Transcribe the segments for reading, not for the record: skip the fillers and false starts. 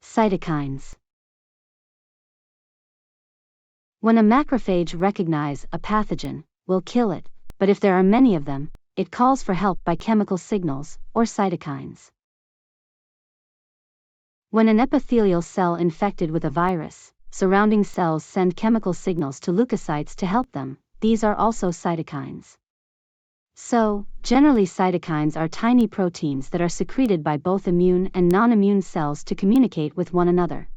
Cytokines. When a macrophage recognizes a pathogen, will kill it, but if there are many of them, it calls for help by chemical signals, or cytokines. When an epithelial cell infected with a virus, surrounding cells send chemical signals to leukocytes to help them. These are also cytokines. So, generally cytokines are tiny proteins that are secreted by both immune and non-immune cells to communicate with one another.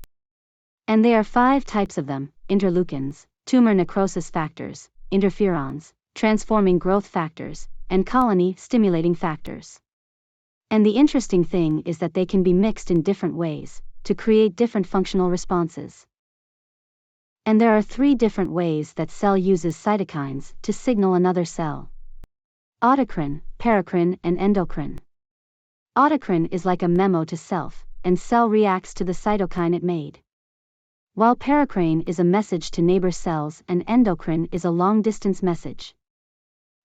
And there are 5 types of them: interleukins, tumor necrosis factors, interferons, transforming growth factors, and colony-stimulating factors. And the interesting thing is that they can be mixed in different ways, to create different functional responses. And there are 3 different ways that cell uses cytokines to signal another cell: autocrine, paracrine, and endocrine. Autocrine is like a memo to self, and cell reacts to the cytokine it made. While paracrine is a message to neighbor cells and endocrine is a long-distance message.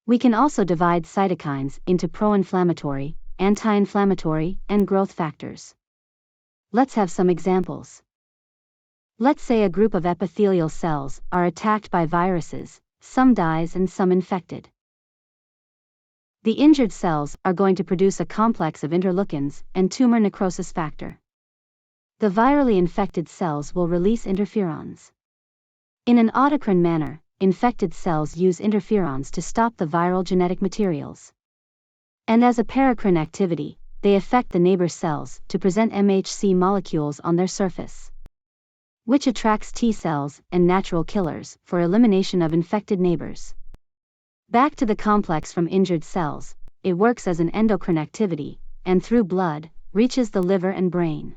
We can also divide cytokines into pro-inflammatory, anti-inflammatory, and growth factors. Let's have some examples. Let's say a group of epithelial cells are attacked by viruses, some dies and some infected. The injured cells are going to produce a complex of interleukins and tumor necrosis factor. The virally infected cells will release interferons. In an autocrine manner, infected cells use interferons to stop the viral genetic materials. And as a paracrine activity, they affect the neighbor cells to present MHC molecules on their surface, which attracts T cells and natural killers for elimination of infected neighbors. Back to the complex from injured cells, it works as an endocrine activity, and through blood, reaches the liver and brain.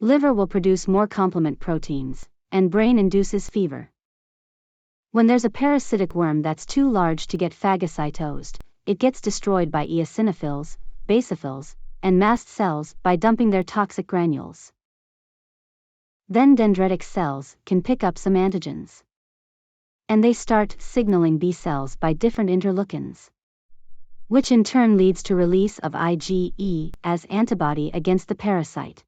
Liver will produce more complement proteins, and brain induces fever. When there's a parasitic worm that's too large to get phagocytosed, it gets destroyed by eosinophils, basophils, and mast cells by dumping their toxic granules. Then dendritic cells can pick up some antigens. And they start signaling B cells by different interleukins, which in turn leads to release of IgE as antibody against the parasite.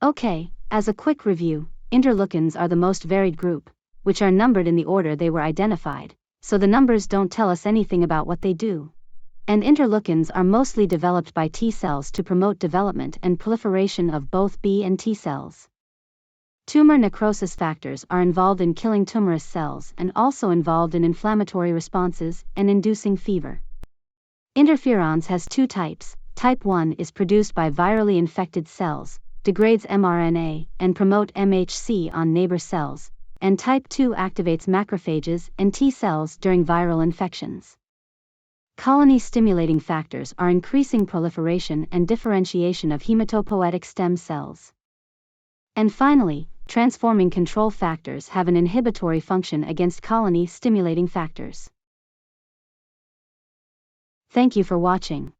Okay, as a quick review, interleukins are the most varied group, which are numbered in the order they were identified, so the numbers don't tell us anything about what they do. And interleukins are mostly developed by T cells to promote development and proliferation of both B and T cells. Tumor necrosis factors are involved in killing tumorous cells and also involved in inflammatory responses and inducing fever. Interferons has 2 types. Type 1 is produced by virally infected cells, degrades mRNA, and promote MHC on neighbor cells, and type 2 activates macrophages and T cells during viral infections. Colony-stimulating factors are increasing proliferation and differentiation of hematopoietic stem cells. And finally, transforming control factors have an inhibitory function against colony-stimulating factors. Thank you for watching.